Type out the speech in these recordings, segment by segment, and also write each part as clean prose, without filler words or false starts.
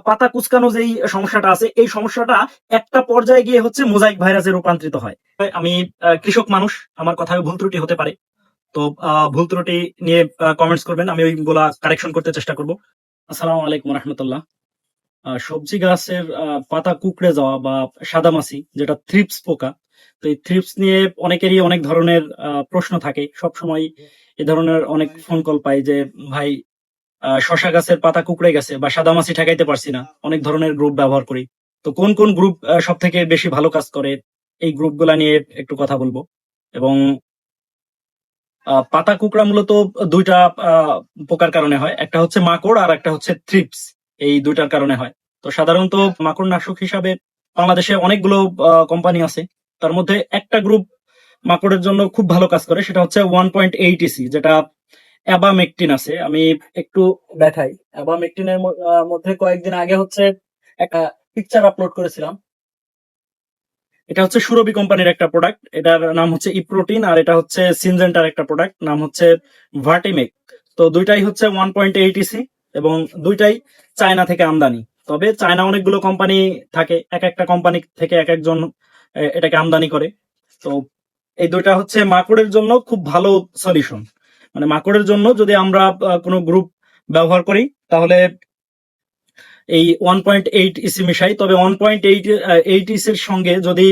পাতা কুচকানো যেই সমস্যাটা আছে, এই সমস্যাটা একটা পর্যায়ে গিয়ে হচ্ছে মোজাইক ভাইরাসে রূপান্তরিত হয়। আমি কৃষক মানুষ, আমার কথায় ভুল ত্রুটি হতে পারে, তো ভুল ত্রুটি নিয়ে কমেন্টস করবেন, আমি ওইগুলা কারেকশন করতে চেষ্টা করব। আসসালামু আলাইকুম রহমতুল্লাহ। সবজি গাছের পাতা কুঁকড়ে যাওয়া বা সাদামাছি, যেটা থ্রিপস পোকা, তো এই থ্রিপস নিয়ে অনেকেরই অনেক ধরনের প্রশ্ন থাকে। সব সময় এ ধরনের অনেক ফোন কল পাই যে ভাই, শশা গাছের পাতা কুঁকড়ে গেছে বা সাদামাছি ঠেকাইতে পারছি না। অনেক ধরনের গ্রুপ ব্যবহার করি, তো কোন কোন গ্রুপ সব থেকে বেশি ভালো কাজ করে, এই গ্রুপগুলা নিয়ে একটু কথা বলবো। এবং পাতা কুঁকড়া মূলত দুইটা পোকার কারণে হয়, একটা হচ্ছে মাকড় আর একটা হচ্ছে থ্রিপস। এই দুইটার কারণে হয়। তো সাধারণত মাকড় নাশক হিসাবে বাংলাদেশে অনেকগুলো কোম্পানি আছে। তার মধ্যে একটা গ্রুপ মাকড়ের জন্য খুব ভালো কাজ করে, সেটা হচ্ছে 1.8 EC, যেটা অ্যাবামেকটিন আছে। আমি একটু দেখাই। অ্যাবামেকটিনের মধ্যে কয়েকদিন আগে হচ্ছে একটা পিকচার আপলোড করেছিলাম। এটা হচ্ছে সুরভি কোম্পানির একটা প্রোডাক্ট, এটার নাম হচ্ছে ইপ্রোটিন, আর এটা হচ্ছে সিনজেন্টার একটা প্রোডাক্ট, নাম হচ্ছে ভার্টিমেক। তো দুইটাই হচ্ছে 1.8 EC, এবং দুইটাই চায়না থেকে আমদানি। তবে চায়না অনেকগুলো কোম্পানি থাকে, এক একটা কোম্পানি থেকে এক একজন এটাকে আমদানি করে। তো এই দুইটা হচ্ছে মাকড়ের জন্য খুব ভালো সলিউশন। মানে মাকড়ের জন্য যদি আমরা কোনো গ্রুপ ব্যবহার করি, তাহলে এই 1.8 EC মিশাই। তবে 1.8 এর সঙ্গে যদি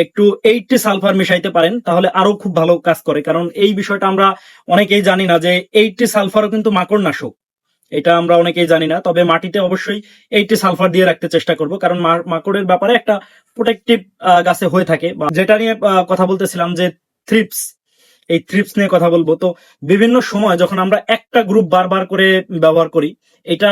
একটু 80 সালফার মিশাইতে পারেন, তাহলে আরো খুব ভালো কাজ করে। কারণ এই বিষয়টা আমরা অনেকেই জানি না যে 80 সালফারও কিন্তু মাকড় নাশক, এটা আমরা অনেকেই জানি না। তবে মাটিতে অবশ্যই 80 সালফার দিয়ে রাখতে চেষ্টা করব, কারণ মাকড়ের ব্যাপারে একটা প্রোটেক্টিভ গাছে হয়ে থাকে। বা যেটা নিয়ে কথা বলতেছিলাম যে থ্রিপস, এই থ্রিপস নিয়ে কথা বলবো। তো বিভিন্ন সময় যখন আমরা একটা গ্রুপ বারবার করে ব্যবহার করি, এটা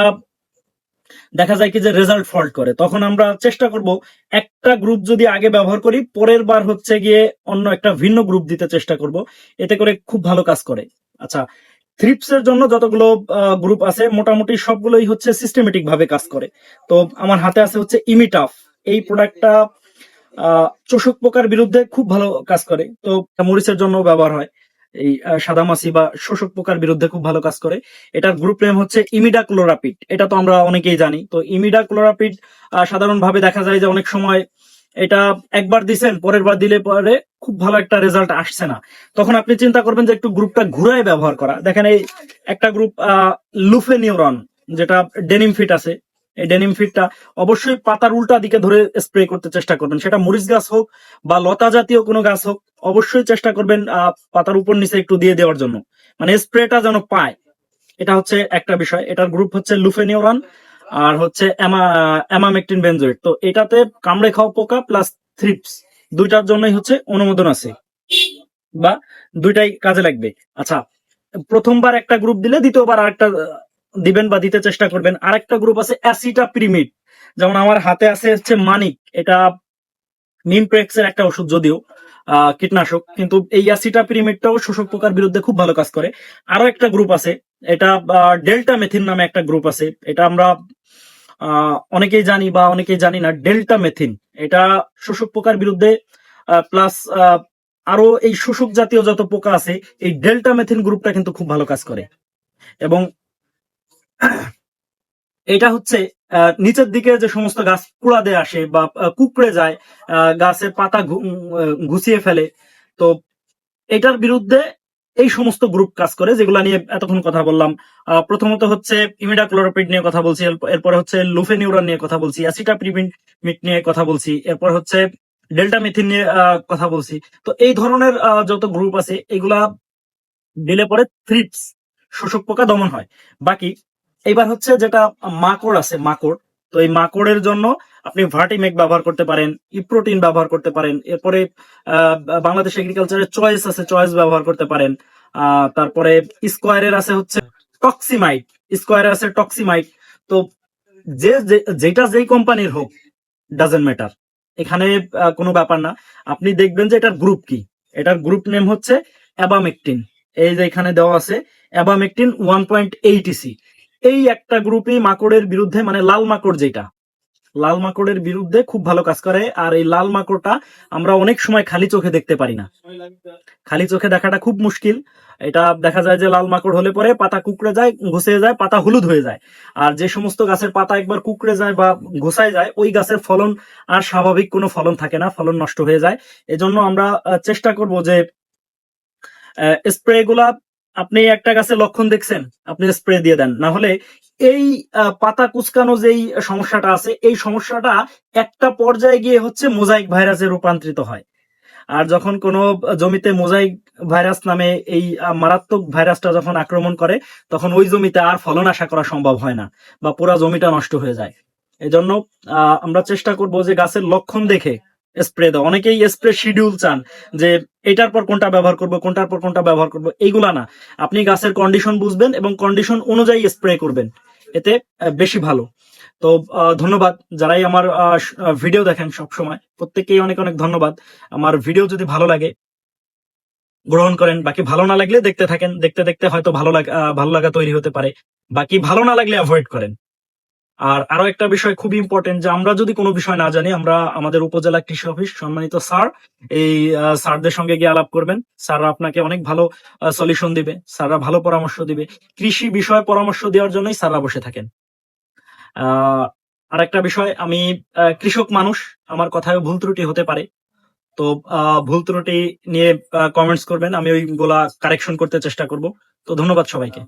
দেখা যায় কি যে রেজাল্ট ফল্ট করে। তখন আমরা চেষ্টা করব একটা গ্রুপ যদি আগে ব্যবহার করি, পরের বার হচ্ছে গিয়ে অন্য একটা ভিন্ন গ্রুপ দিতে চেষ্টা করব, এতে করে খুব ভালো কাজ করে। আচ্ছা, থ্রিপস এর জন্য যতগুলো গ্রুপ আছে, মোটামুটি সবগুলোই হচ্ছে সিস্টেমেটিক ভাবে কাজ করে। তো আমার হাতে আছে হচ্ছে ইমিটাফ। এই প্রোডাক্টটা চোষক পোকার বিরুদ্ধে খুব ভালো কাজ করে। তো মরিচের জন্য ব্যবহার হয়। এই সাদামাছি বা শোষক পোকার বিরুদ্ধে খুব ভালো কাজ করে। এটার গ্রুপ নেম হচ্ছে ইমিডাক্লোরাপিড, এটা তো আমরা অনেকেই জানি। তো ইমিডাক্লোরাপিড সাধারণভাবে দেখা যায় যে অনেক সময় এটা একবার দিছেন, পরের বার দিলে পরে খুব ভালো একটা রেজাল্ট আসছে না, তখন আপনি চিন্তা করবেন যে একটু গ্রুপটা ঘুরায় ব্যবহার করা। দেখেন এই একটা গ্রুপ লুফেনিউরন, যেটা ডেনিম ফিট আছে, এই ডেনিম ফিটটা অবশ্যই পাতার উল্টা দিকে ধরে স্প্রে করতে চেষ্টা করবেন। সেটা মরিচ গাছ হোক বা লতা জাতীয় কোনো গাছ হোক, অবশ্যই চেষ্টা করবেন পাতার উপর নিচে একটু দিয়ে দেওয়ার জন্য, মানে স্প্রেটা যেন পায়। এটা হচ্ছে একটা বিষয়। এটার গ্রুপ হচ্ছে লুফেনিউরন, আর হচ্ছে অ্যামামেকটিন বেনজোয়েট। তো এটাতে কামড়ে খাওয়া পোকা প্লাস থ্রিপস দুইটার জন্যই হচ্ছে অনুমোদন আছে, বা দুইটাই কাজে লাগবে। আচ্ছা, প্রথমবার একটা গ্রুপ দিলে দ্বিতীয়বার আরেকটা দিবেন বা দিতে চেষ্টা করবেন। আরেকটা গ্রুপ আছে অ্যাসিটাপ্রিমিড, যেমন আমার হাতে আছে হচ্ছে মানিক। এটা নিমপ্রেক্স এর একটা ওষুধ, যদিও কীটনাশক, কিন্তু এই অ্যাসিটাপ্রিমিডটাও শোষক পোকার বিরুদ্ধে খুব ভালো কাজ করে। আরো একটা গ্রুপ আছে, এটা ডেল্টা মেথিন নামে একটা গ্রুপ আছে। এটা আমরা অনেকেই জানি বা অনেকেই জানি না। ডেল্টা মেথিন এটা শোষক পোকার বিরুদ্ধে প্লাস আরো এই শোষক জাতীয় যত পোকা আছে, এই ডেল্টা মেথিন গ্রুপটা কিন্তু খুব ভালো কাজ করে। এবং এটা হচ্ছে নিচের দিকে যে সমস্ত গাছ কুড়াদে আসে বা কুকড়ে যায়, গাছের পাতা ঘুষিয়ে ফেলে, তো এটার বিরুদ্ধে এই সমস্ত গ্রুপ কাজ করে, যেগুলো নিয়ে এতক্ষণ কথা বললাম। প্রথমত হচ্ছে ইমিডাক্লোরোপিড নিয়ে কথা বলছি, এরপরে হচ্ছে লুফেনিউরন নিয়ে কথা বলছি, অ্যাসিটাপ্রিমিড নিয়ে কথা বলছি, এরপর হচ্ছে ডেল্টা মেথিন নিয়ে কথা বলছি। তো এই ধরনের যত গ্রুপ আছে, এগুলা দিলে পরে থ্রিপস শোষক পোকা দমন হয়। বাকি এইবার হচ্ছে যেটা মাকড় আছে, মাকড়। তো এই মাকড়ের জন্য আপনি ভার্টিমেক ব্যবহার করতে পারেন, ইপ্রোটিন ব্যবহার করতে পারেন। এরপরে বাংলাদেশ এগ্রিকালচারের চয়েস আছে, চয়েস ব্যবহার করতে পারেন। তারপরে স্কোয়ারের আছে হচ্ছে টক্সিমাইট, স্কোয়ারের আছে টক্সিমাইট। তো যেটা যেই কোম্পানির হোক, ডাজেন্ট ম্যাটার, এখানে কোনো ব্যাপার না। আপনি দেখবেন যে এটার গ্রুপ কি। এটার গ্রুপ নেম হচ্ছে অ্যাবামেকটিন। এই যে এখানে দেওয়া আছে অ্যাবামেকটিন 1.8 EC। এই একটা গ্রুপই মাকড়ের বিরুদ্ধে, মানে লাল মাকড় যেটা, লাল মাকড়ের বিরুদ্ধে খুব ভালো কাজ করে। আর এই লাল মাকড়টা আমরা অনেক সময় খালি চোখে দেখতে পারি না, খালি চোখে দেখাটা খুব মুশকিল। এটা দেখা যায় যে লাল মাকড় হলে পরে পাতা কুকড়ে যায়, ঘুষে যায়, পাতা হলুদ হয়ে যায়। আর যে সমস্ত গাছের পাতা একবার কুকড়ে যায় বা ঘুষায় যায়, ওই গাছের ফলন আর স্বাভাবিক কোনো ফলন থাকে না, ফলন নষ্ট হয়ে যায়। এজন্য আমরা চেষ্টা করব যে স্প্রে গুলা, আপনি একটা গাছের লক্ষণ দেখছেন, আপনি স্প্রে দিয়ে দেন। না হলে এই পাতা কুচকানো যেই সমস্যাটা আছে, এই সমস্যাটা একটা পর্যায়ে গিয়ে হচ্ছে মোজাইক ভাইরাসে রূপান্তরিত হয়। আর যখন কোনো জমিতে মোজাইক ভাইরাস নামে এই মারাত্মক ভাইরাসটা যখন আক্রমণ করে, তখন ওই জমিতে আর ফলন আশা করা সম্ভব হয় না, বা পুরা জমিটা নষ্ট হয়ে যায়। এজন্য আমরা চেষ্টা করব যে গাছের লক্ষণ দেখে স্প্রে দাও। অনেকেই স্প্রে শিডিউল চান, যে এটার পর কোনটা ব্যবহার করব, কোনটার পর কোনটা ব্যবহার করব, এইগুলা না। আপনি গাছের কন্ডিশন বুঝবেন এবং কন্ডিশন অনুযায়ী স্প্রে করবেন, এতে বেশি ভালো। তো ধন্যবাদ যারাই আমার ভিডিও দেখেন সব সময়, প্রত্যেককেই অনেক অনেক ধন্যবাদ। আমার ভিডিও যদি ভালো লাগে গ্রহণ করেন, বাকি ভালো না লাগলে দেখতে থাকেন, দেখতে দেখতে হয়তো ভালো লাগা তৈরি হতে পারে, বাকি ভালো না লাগলে অ্যাভয়েড করেন। আর আরো একটা বিষয় খুব ইম্পর্টেন্ট, যে আমরা যদি কোনো বিষয় না জানি, আমরা আমাদের উপজেলা কৃষি অফিস সম্মানিত স্যার, এই স্যারদের সঙ্গে গিয়ে আলাপ করবেন। স্যাররা আপনাকে অনেক ভালো সলিউশন দিবে, স্যাররা ভালো পরামর্শ দিবে। কৃষি বিষয়ে পরামর্শ দেওয়ার জন্যই স্যাররা বসে থাকেন। আর একটা বিষয়, আমি কৃষক মানুষ, আমার কথায় ভুল ত্রুটি হতে পারে। তো ভুল ত্রুটি নিয়ে কমেন্টস করবেন, আমি ওইগুলা কারেকশন করতে চেষ্টা করব। তো ধন্যবাদ সবাইকে।